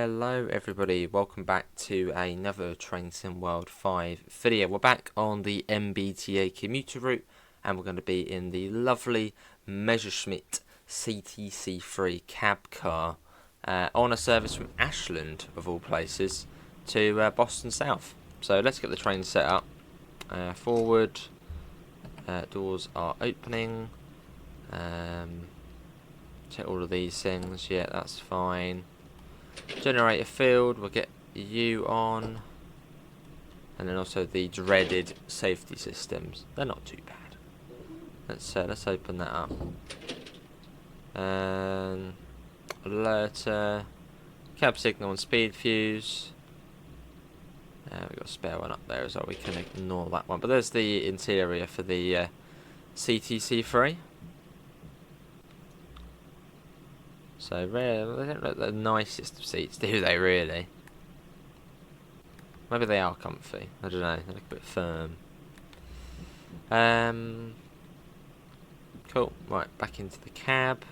Hello everybody, welcome back to another Train Sim World 5 video. We're back on the MBTA commuter route and we're going to be in the lovely Messerschmitt CTC free cab car on a service from Ashland, of all places, to Boston South. So let's get the train set up. Forward, doors are opening. Check all of these things, yeah, that's fine. Generator field, we'll get you on, and then also the dreaded safety systems. They're not too bad. Let's open that up. Alerter, cab signal and speed fuse. We've got a spare one up there as well. We can ignore that one. But there's the interior for the CTC 3. So rare, they don't look the nicest of seats, do they really? Maybe they are comfy, I don't know, they look a bit firm. Cool, right, back into the cab.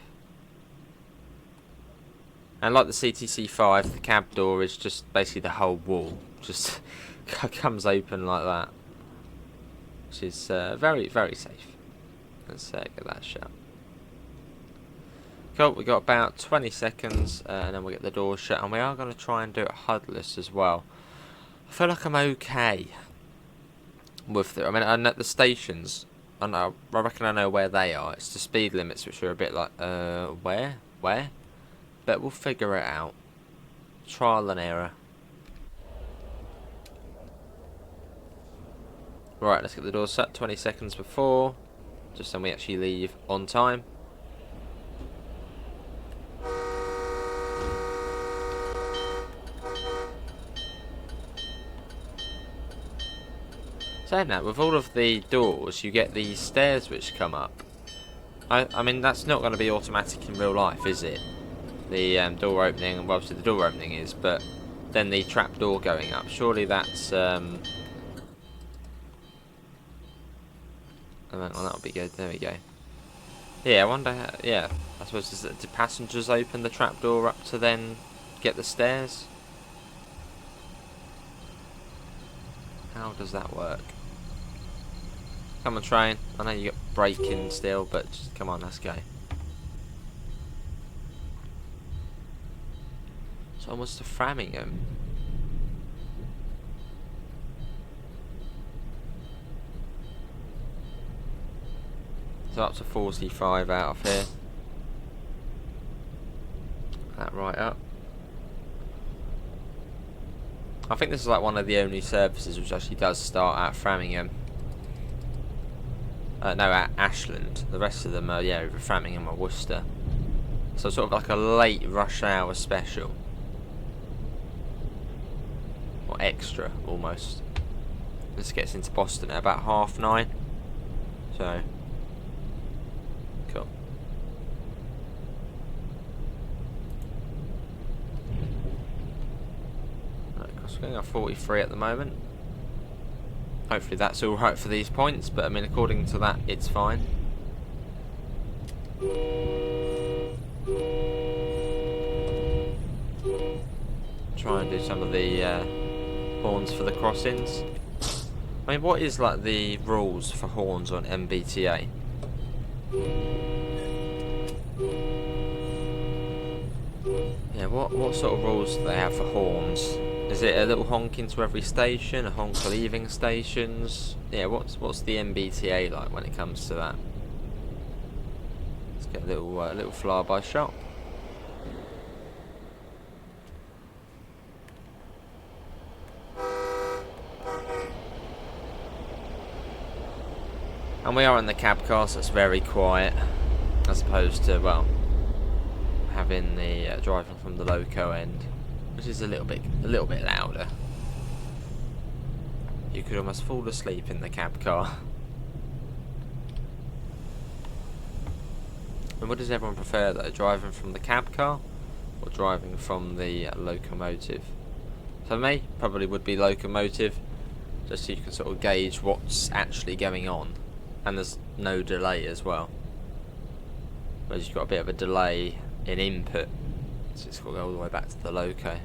And like the CTC 5, the cab door is just basically the whole wall, just comes open like that. Which is very, very safe. Let's get that shut. Cool, we've got about 20 seconds and then we'll get the door shut, and we are going to try and do it HUDless as well. I feel like I'm okay with it. I mean, at the stations, I reckon I know where they are. It's the speed limits which are a bit like, where? But we'll figure it out. Trial and error. Right, let's get the door shut 20 seconds before, just so we actually leave on time. Saying that, with all of the doors, you get these stairs which come up. I mean, that's not going to be automatic in real life, is it? The door opening, well, obviously the door opening is, but then the trap door going up. Surely that's... well, that'll be good. There we go. Yeah, I wonder how... Yeah, I suppose, do passengers open the trap door up to then get the stairs? How does that work? Come on, train. I know you got braking still, but just come on, let's go. It's almost to Framingham. So up to 45 out of here. That right up. I think this is like one of the only services which actually does start at Framingham. No, at Ashland. The rest of them are, yeah, either Framingham or Worcester. So sort of like a late rush hour special. Or extra, almost. This gets into Boston at about 9:30. So, cool. Right, we're going at 43 at the moment. Hopefully that's alright for these points, but I mean, according to that, it's fine. Try and do some of the horns for the crossings. I mean, what is like the rules for horns on MBTA? Yeah, what sort of rules do they have for horns? Is it a little honk into every station, a honk for leaving stations? Yeah, what's the MBTA like when it comes to that? Let's get a little flyby shot. And we are in the cab car, so it's very quiet, as opposed to, well, having the driving from the loco end, which is a little bit louder. You could almost fall asleep in the cab car. And what does everyone prefer though? Driving from the cab car or driving from the locomotive? For me, probably would be locomotive, just so you can sort of gauge what's actually going on. And there's no delay as well. Whereas you've got a bit of a delay in input, so it's got to go all the way back to the loco.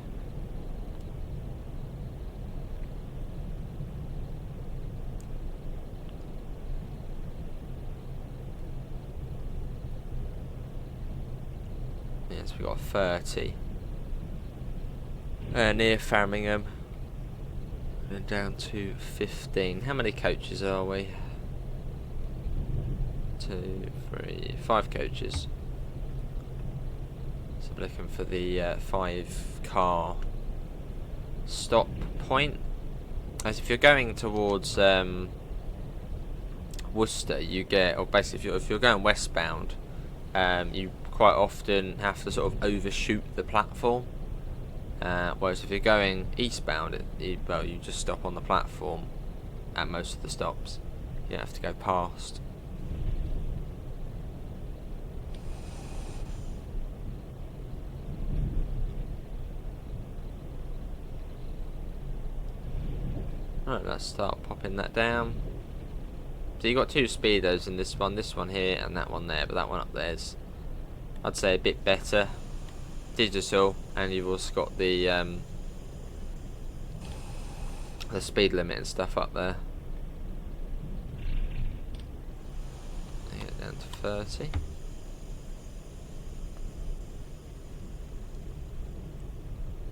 Yes, we got 30. Near Framingham. And down to 15. How many coaches are we? 2, 3, 5 coaches. So we're looking for the 5-car stop point. As if you're going towards Worcester, you get, or basically if you're going westbound, you quite often have to sort of overshoot the platform. Whereas if you're going eastbound, you just stop on the platform at most of the stops. You don't have to go past. Right, let's start popping that down. So you got 2 speedos in this one here and that one there, but that one up there's, I'd say, a bit better. Digital, and you've also got the speed limit and stuff up there. Get down to 30.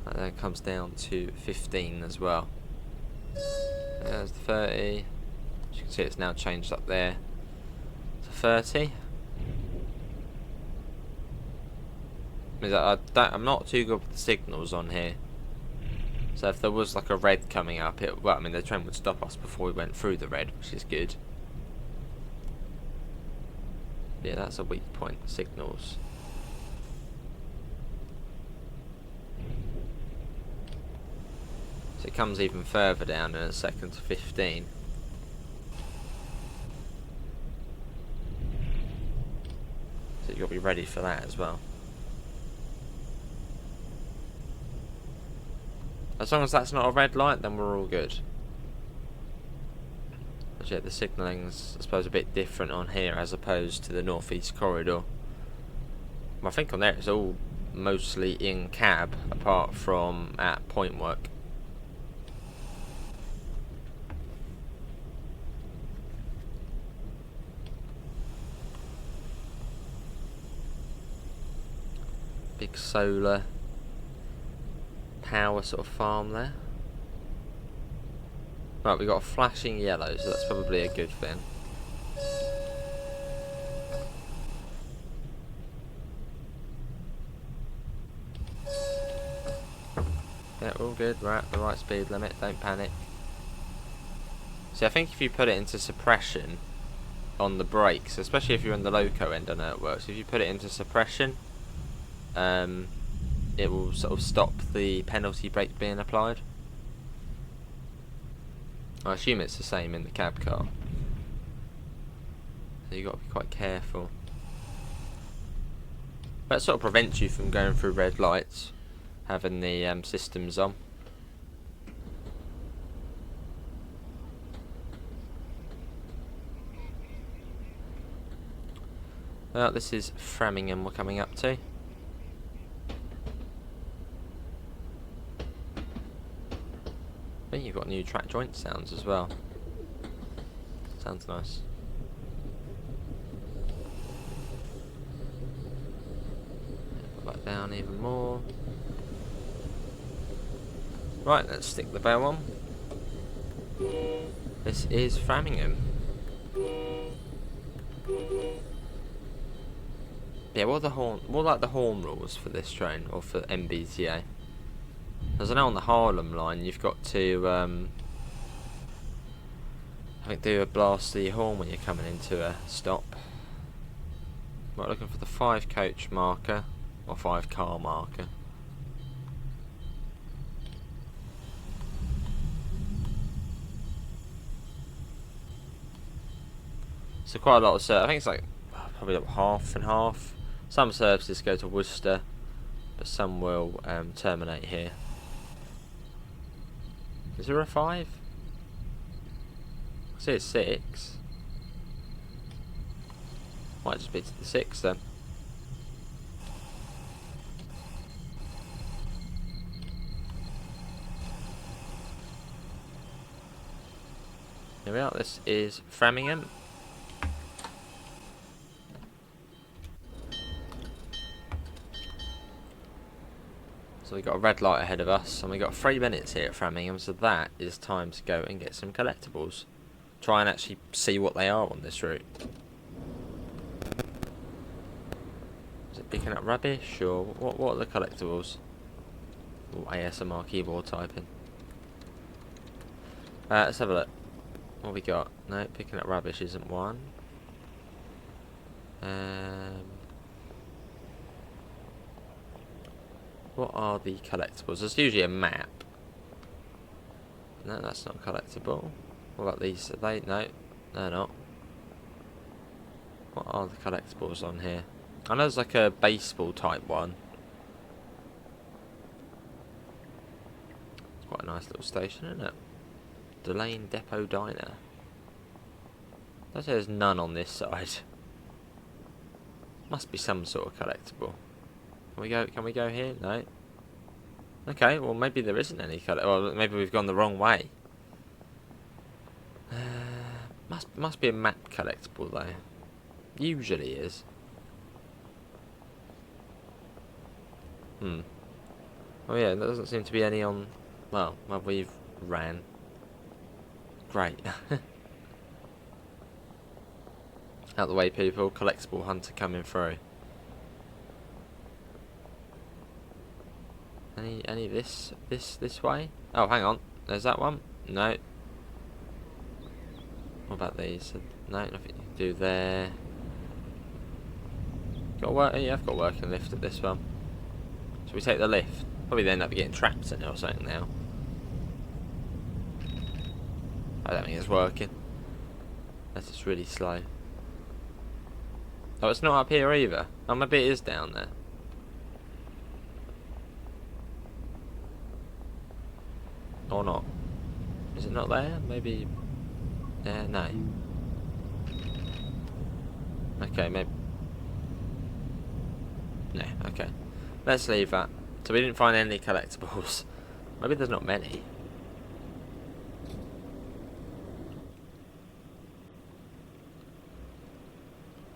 And then it comes down to 15 as well. There's the 30. As you can see, it's now changed up there to 30. I'm not too good with the signals on here. So if there was like a red coming up, the train would stop us before we went through the red, which is good. Yeah, that's a weak point, signals. So it comes even further down in a second to 15. So you've got to be ready for that as well. As long as that's not a red light, then we're all good. But yeah, the signalling's, I suppose, a bit different on here as opposed to the northeast corridor. I think on there it's all mostly in cab, apart from at point work. Big solar power sort of farm there. Right, we've got a flashing yellow, so that's probably a good thing. Yeah, all good. We're at the right speed limit, don't panic. See, I think if you put it into suppression on the brakes, especially if you're in the loco end, I know it works. If you put it into suppression, it will sort of stop the penalty brake being applied. I assume it's the same in the cab car. So you've got to be quite careful. That sort of prevents you from going through red lights, having the systems on. Well, this is Framingham we're coming up to. I think you've got new track joint sounds as well. Sounds nice. Put that down even more. Right, let's stick the bell on. This is Framingham. Yeah, what are like the horn rules for this train, or for MBTA? As I know on the Harlem line, you've got to, I think, do a blast the horn when you're coming into a stop. Right, looking for the 5-coach marker, or 5-car marker. So quite a lot of I think it's like probably like half and half. Some services go to Worcester, but some will terminate here. Is there a 5? I see it's 6. Might just be to the 6 then. Here we are, this is Framingham. So we got a red light ahead of us, and we got 3 minutes here at Framingham, so that is time to go and get some collectibles. Try and actually see what they are on this route. Is it picking up rubbish, or what are the collectibles? Ooh, ASMR keyboard typing. Let's have a look. What we got? No, picking up rubbish isn't one. What are the collectibles? There's usually a map. No, that's not collectible. What about these? Are they? No, they're not. What are the collectibles on here? I know there's like a baseball type one. It's quite a nice little station, isn't it? Delane Depot Diner. There's none on this side. Must be some sort of collectible. Can we go here? No. Okay, well maybe there isn't any or maybe we've gone the wrong way. Must be a map collectible though. Usually is. Oh yeah, there doesn't seem to be any on. Well, we've ran. Great. Out the way, people. Collectible hunter coming through. Any this way? Oh, hang on. There's that one. No. What about these? No, nothing you can do there. Got work. Yeah, I've got working lift at this one. Should we take the lift? Probably end up getting trapped in it or something now. I don't think it's working. That's just really slow. Oh, it's not up here either. Oh, maybe it is down there. Or not. Is it not there? Maybe. No. Okay, maybe. No, okay. Let's leave that. So we didn't find any collectibles. Maybe there's not many.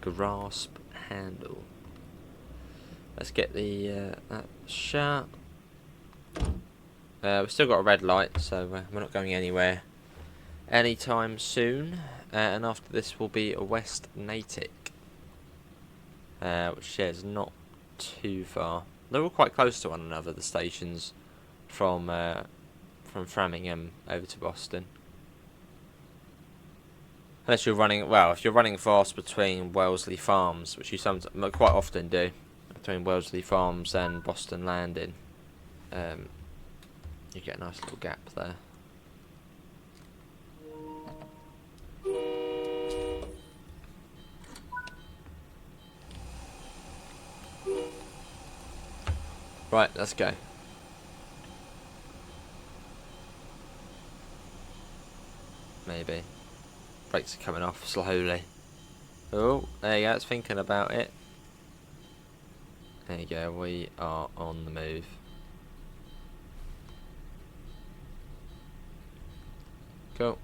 Grasp handle. Let's get the that shut. We've still got a red light, so we're not going anywhere anytime soon. And after this will be a West Natick, which is not too far. They're all quite close to one another, the stations from Framingham over to Boston. Unless you're running, well, if you're running fast between Wellesley Farms, which you sometimes quite often do, between Wellesley Farms and Boston Landing, you get a nice little gap there. Right, let's go. Maybe. Brakes are coming off slowly. Oh, there you go, it's thinking about it. There you go, we are on the move. Cool.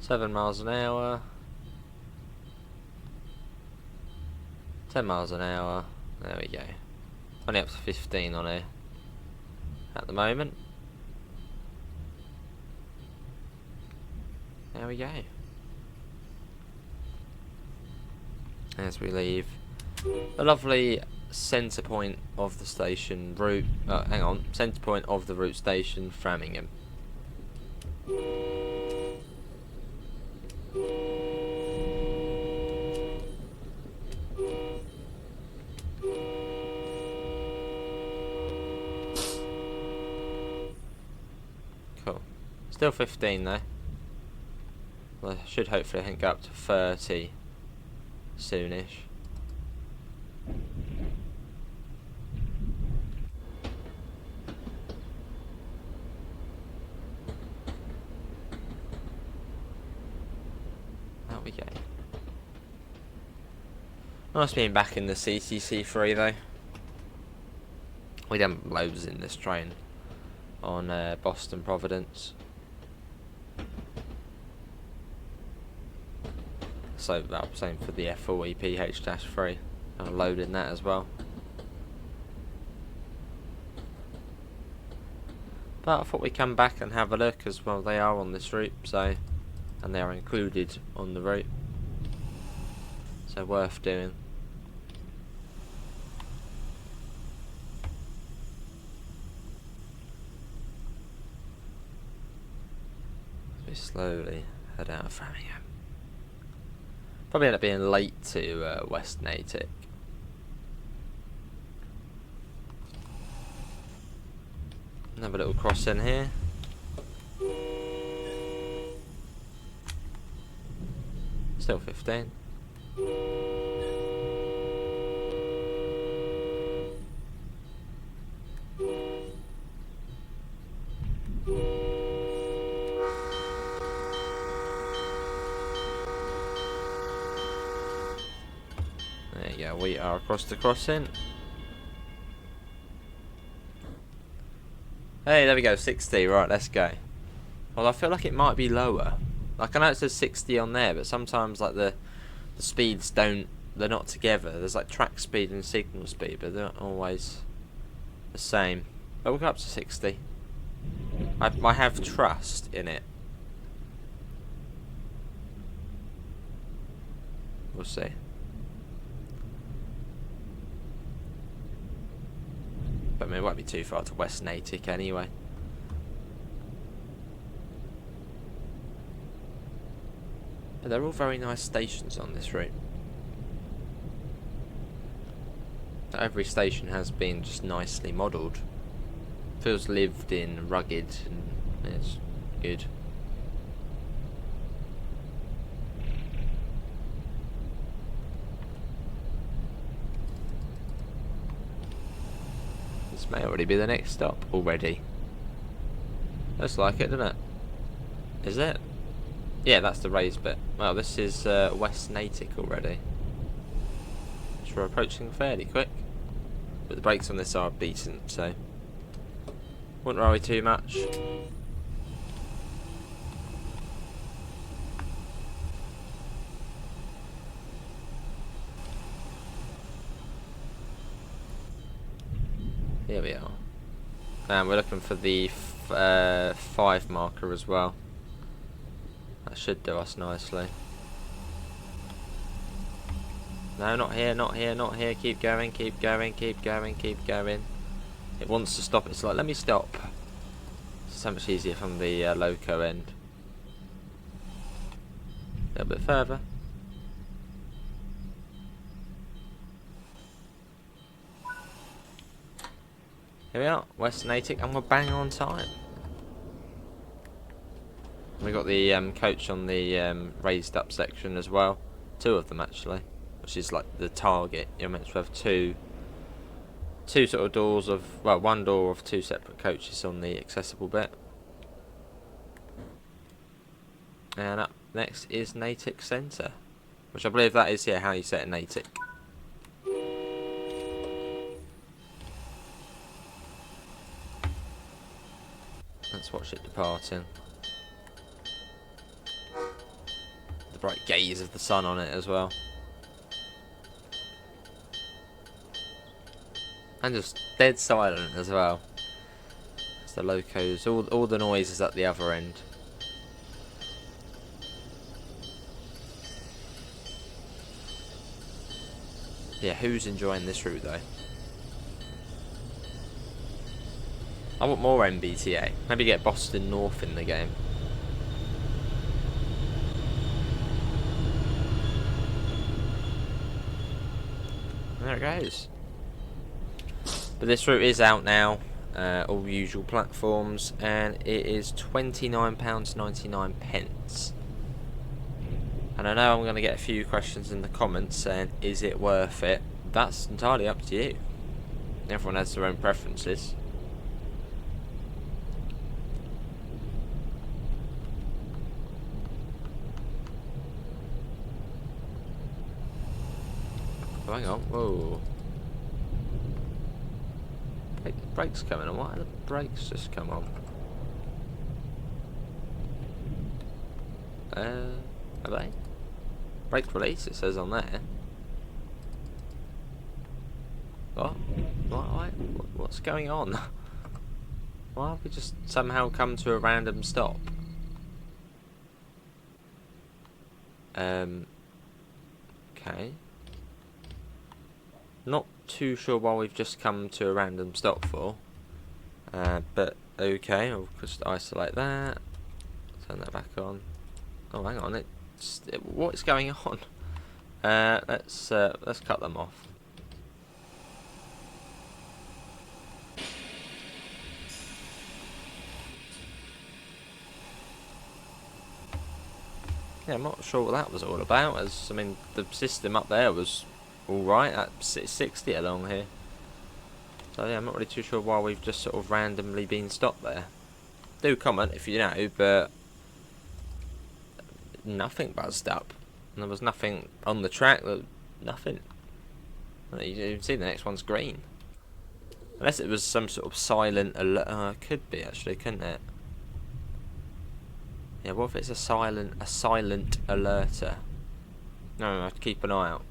7 miles an hour. 10 miles an hour. There we go. Only up to 15 on here at the moment. There we go. As we leave the lovely centre point of the station route. Hang on, centre point of the route station, Framingham. Cool. Still 15 though. Well, I should hopefully go up to 30 soonish. Out we go. Nice being back in the CTC 3 though. We done loads in this train on Boston Providence. So, well, same for the F4 EPH-3. Kind of loading that as well. But I thought we'd come back and have a look as well. They are on this route, so, and they are included on the route, so worth doing. We slowly head out of Framingham. Probably end up being late to West Natick. Have a little cross in here. Still 15. There you go, we are across the crossing. Hey, there we go, 60, right, let's go. Well, I feel like it might be lower. Like, I know it says 60 on there, but sometimes, like, the speeds don't, they're not together. There's, like, track speed and signal speed, but they're not always the same. But we'll go up to 60. I have trust in it. We'll see. But I mean, it won't be too far to West Natick anyway. But they're all very nice stations on this route. Every station has been just nicely modelled. Feels lived in, rugged, and it's good. This may already be the next stop already. Looks like it, doesn't it? Is it? Yeah, that's the raised bit. Well, this is West Natick already. Which we're approaching fairly quick. But the brakes on this are decent, so wouldn't worry too much. Here we are. And we're looking for the 5 marker as well. That should do us nicely. No, not here, not here, not here. Keep going, keep going, keep going, keep going. It wants to stop. It's like, let me stop. It's so much easier from the loco end. A little bit further. Here we are, West Natick, and we're bang on time. We got the coach on the raised up section as well. 2 of them actually, which is like the target. You're meant to have two sort of doors of, well, 1 door of 2 separate coaches on the accessible bit. And up next is Natick Center, which I believe that is, yeah, how you set in Natick. Let's watch it departing. The bright gaze of the sun on it as well. And just dead silent as well. It's the locos, all the noise is at the other end. Yeah, who's enjoying this route though? I want more MBTA. Maybe get Boston North in the game. There it goes. But this route is out now. All usual platforms. And it is £29.99. And I know I'm going to get a few questions in the comments saying, is it worth it? That's entirely up to you. Everyone has their own preferences. Oh, hang on, whoa. Brakes coming on, why are the brakes just come on? Are they? Brake release, it says on there. What? What's going on? Why have we just somehow come to a random stop? Okay. Not too sure why we've just come to a random stop for. But okay, I'll just isolate that. Turn that back on. Oh, hang on. What is going on? Let's cut them off. Yeah, I'm not sure what that was all about. I mean, the system up there was all right at 60 along here. So yeah, I'm not really too sure why we've just sort of randomly been stopped there. Do comment if you know, but nothing buzzed up. And there was nothing on the track. Nothing. You can see the next one's green. Unless it was some sort of silent alert. Could be actually, couldn't it? Yeah, what if it's a silent alerter? No, I have to keep an eye out.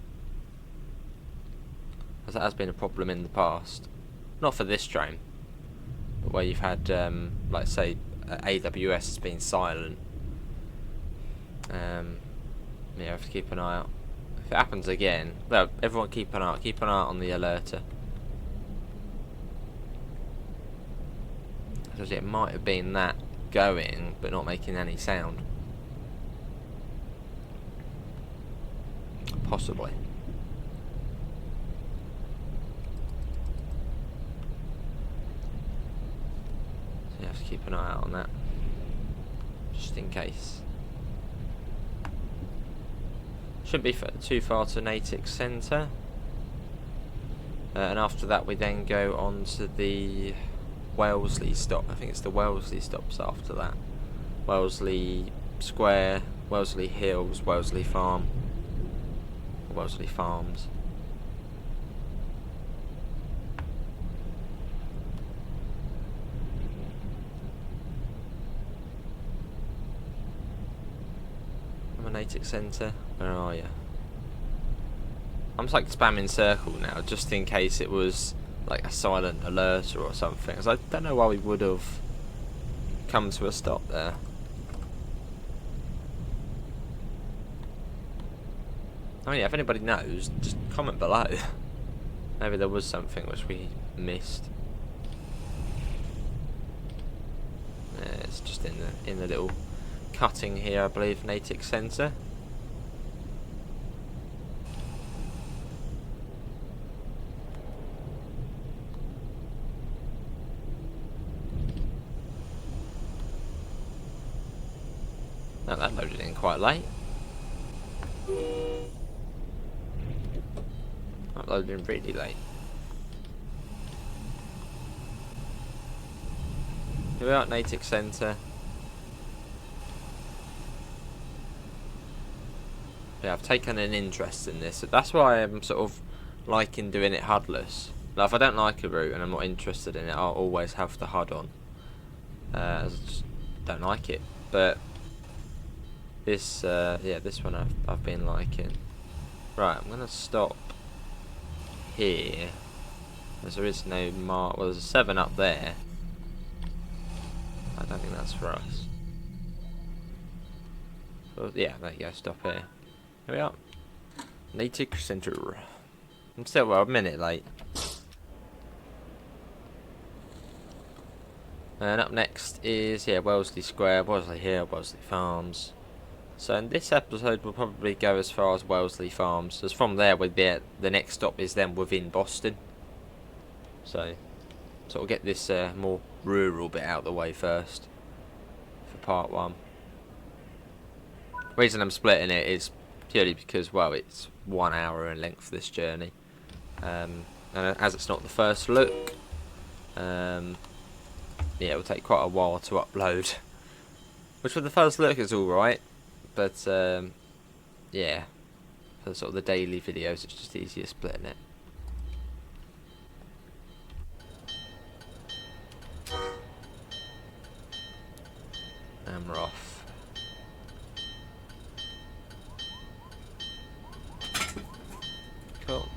Because that has been a problem in the past. Not for this train, but where you've had, like say, AWS has been silent. Yeah, I have to keep an eye out. If it happens again, well, everyone keep an eye on the alerter. Because it might have been that going, but not making any sound. Possibly. So you have to keep an eye out on that, just in case. Shouldn't be too far to Natick Center. And after that we then go on to the Wellesley stop. I think it's the Wellesley stops after that. Wellesley Square, Wellesley Hills, Wellesley Farm, Wellesley Farms. I'm a Natick Center. Where are you? I'm just like spamming circle now, just in case it was like a silent alert or something. Because I don't know why we would have come to a stop there. I mean, if anybody knows, just comment below. Maybe there was something which we missed. Yeah, it's just in the little cutting here, I believe, Natick Center. No, that loaded in quite late. That loaded in really late. Here we are at Natick Center. Yeah, I've taken an interest in this. That's why I'm sort of liking doing it HUDless. Like, if I don't like a route and I'm not interested in it, I'll always have the HUD on. I just don't like it. But this, yeah, this one I've been liking. Right, I'm gonna stop here, as there is no mark. Well, there's a 7 up there. I don't think that's for us. But yeah, there you go. Stop here. Here we are, Natick Center. I'm still, well, a minute late. And up next is, yeah, Wellesley Square, Wellesley Hills, Wellesley Farms. So in this episode we'll probably go as far as Wellesley Farms, as from there we'd be at, the next stop is then within Boston. So we'll get this more rural bit out of the way first for part 1. The reason I'm splitting it is purely because, well, it's 1 hour in length, this journey. And as it's not the first look, yeah, it'll take quite a while to upload. Which for the first look is alright, but yeah, for sort of the daily videos it's just easier splitting it. And we're off. Cool.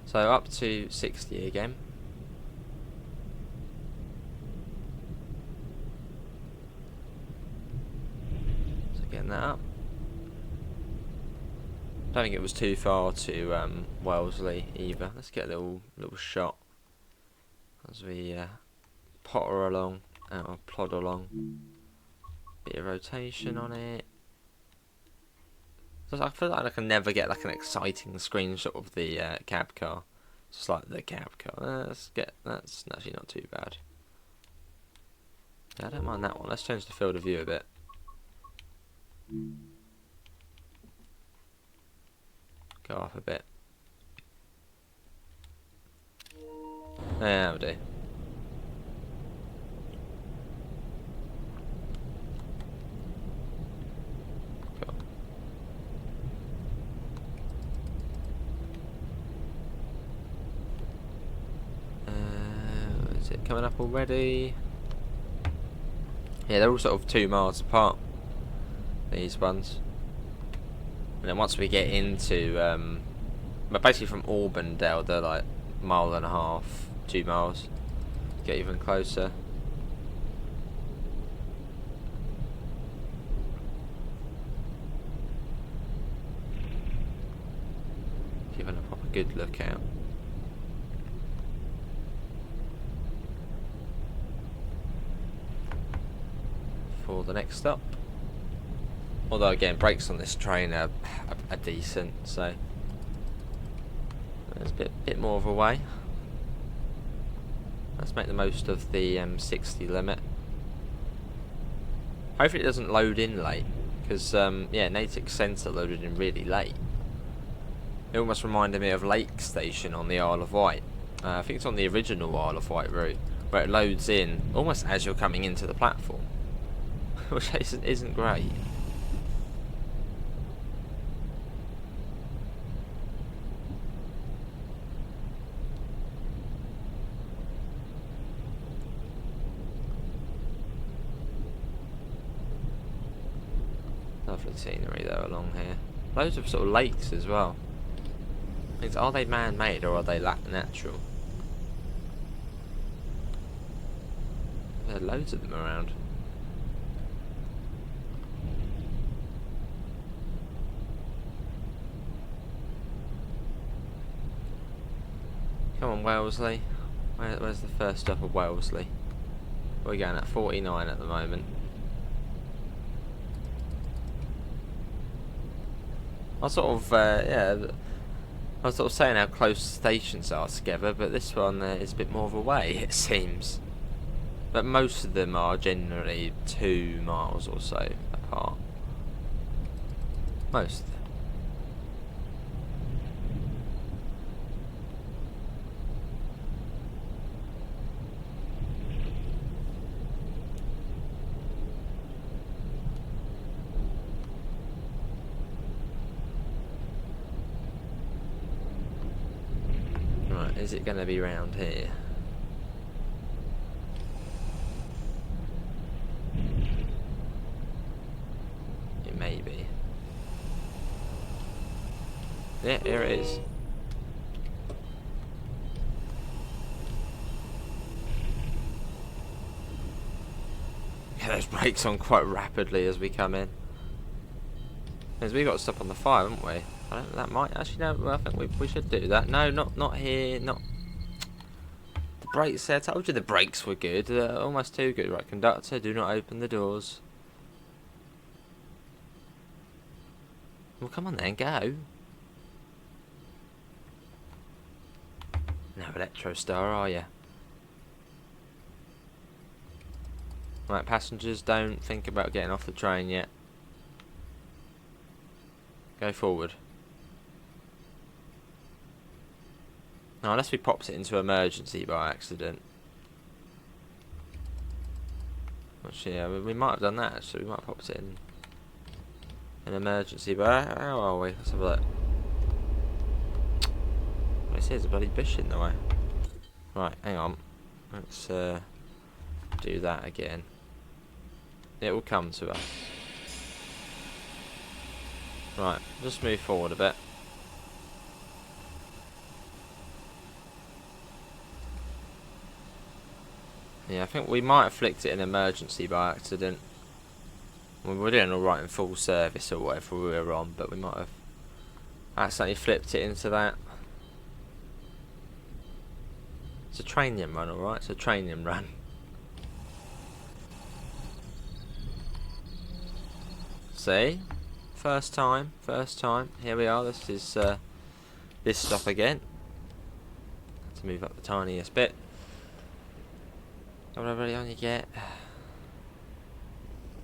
So up to 60 again. So getting that up. Don't think it was too far to Wellesley either. Let's get a little shot as we potter along, or plod along. Bit of rotation on it. So I feel like I can never get like an exciting screenshot of the cab car. Just like the cab car. That's actually not too bad. Yeah, I don't mind that one. Let's change the field of view a bit. Go up a bit. There we do. Cool. Is it coming up already? Yeah, they're all sort of 2 miles apart, these ones. And then once we get into, but basically from Auburndale, they're like 1.5 miles, 2 miles. Get even closer. Giving a proper good look out. For the next stop. Although again, brakes on this train are decent, so there's a bit more of a way. Let's make the most of the 60 limit. Hopefully it doesn't load in late, because yeah, Natick Center loaded in really late. It almost reminded me of Lake Station on the Isle of Wight. I think it's on the original Isle of Wight route, where it loads in almost as you're coming into the platform, which isn't great. Lovely scenery though along here. Loads of sort of lakes as well. Are they man-made or are they natural? There are loads of them around. Come on, Wellesley. Where's the first stop of Wellesley? We're going at 49 at the moment. I was sort of, yeah, I was sort of saying how close stations are together, but this one is a bit more of a way, it seems. But most of them are generally 2 miles or so apart. Most of them. Is it going to be round here? It may be. Yeah, here it is. Get those brakes on quite rapidly as we come in. Because we got to stop on the 5, haven't we? That might actually no. I think we should do that. No, not here. Not the brakes. There. I told you the brakes were good. Almost too good. Right, conductor, do not open the doors. Well, come on then, go. No Electro Star, are you? Right, passengers, don't think about getting off the train yet. Go forward. No, unless we popped it into emergency by accident. Actually, yeah, we might have done that actually. We might have popped it in an emergency, but how are we? Let's have a look. Well, it says a bloody bush in the way. Right, hang on. Let's do that again. It will come to us. Right, just move forward a bit. Yeah, I think we might have flicked it in emergency by accident. We were doing alright in full service or whatever we were on, but we might have accidentally flipped it into that. It's a training run, alright? It's a training run. See? First time. Here we are. This is this stop again. Have to move up the tiniest bit. Don't really only get.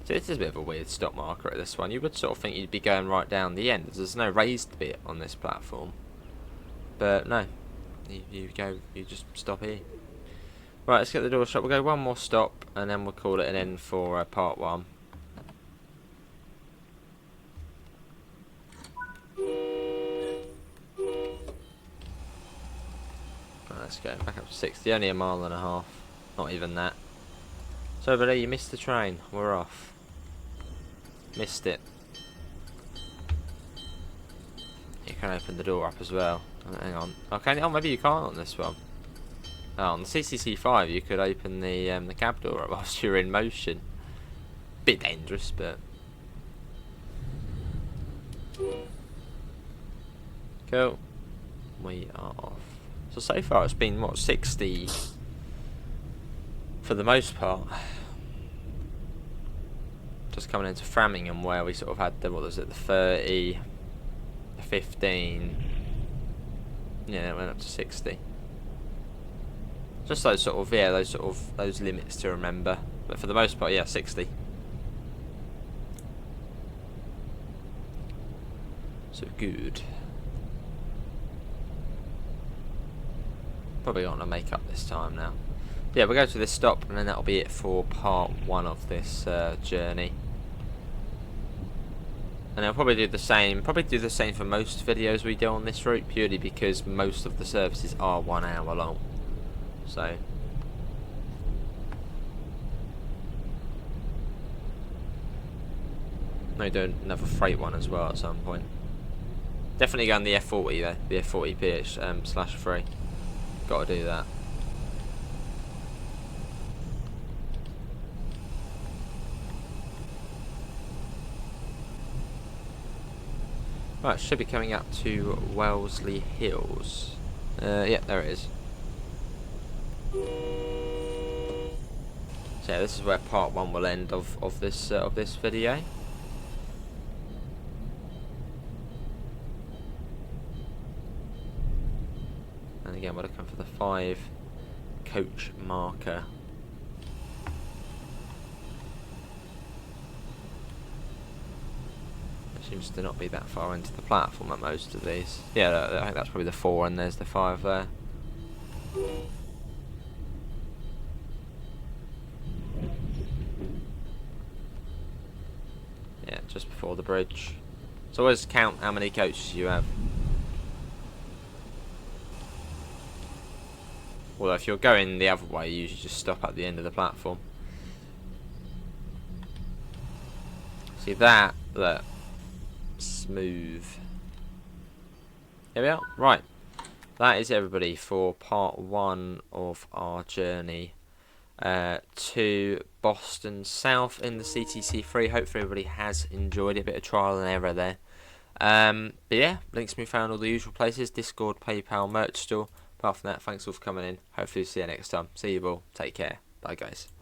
So this is a bit of a weird stop marker at this one. You would sort of think you'd be going right down the end. There's no raised bit on this platform, but no. You just stop here. Right, let's get the door shut. We'll go one more stop, and then we'll call it an end for part 1. Right, let's go back up to 60. Only a mile and a half. Not even that. So over there, you missed the train. We're off. Missed it. You can open the door up as well. Oh, hang on. Okay. Oh, maybe you can't on this one. Oh, on the CTC 5, you could open the cab door up whilst you're in motion. Bit dangerous, but cool. We are off. So far it's been what, 60 for the most part. Just coming into Framingham, where we sort of had the, what was it, the 30, the 15. Yeah, it went up to 60. Just those sort of, yeah, those limits to remember. But for the most part, yeah, 60. So good. Probably not gonna make up this time now. Yeah, we'll go to this stop, and then that'll be it for part 1 of this journey. And I'll probably do the same. Probably do the same for most videos we do on this route, purely because most of the services are 1 hour long. So maybe do another freight one as well at some point. Definitely go on the F40 though. The F40 PH/3. Got to do that. Right, should be coming up to Wellesley Hills. Yeah, there it is. So yeah, this is where part 1 will end of this video. And again, we're looking for the 5 coach marker. Seems to not be that far into the platform at most of these. Yeah, I think that's probably the 4, and there's the 5 there. Yeah, just before the bridge. So always count how many coaches you have. Although if you're going the other way, you usually just stop at the end of the platform. See that? Look. Smooth. Here we are. Right. That is everybody for part 1 of our journey to Boston South in the CTC 3. Hopefully everybody has enjoyed it. A bit of trial and error there. But yeah, links can be found all the usual places. Discord, PayPal, merch store. Apart from that, thanks all for coming in. Hopefully see you next time. See you all. Take care. Bye guys.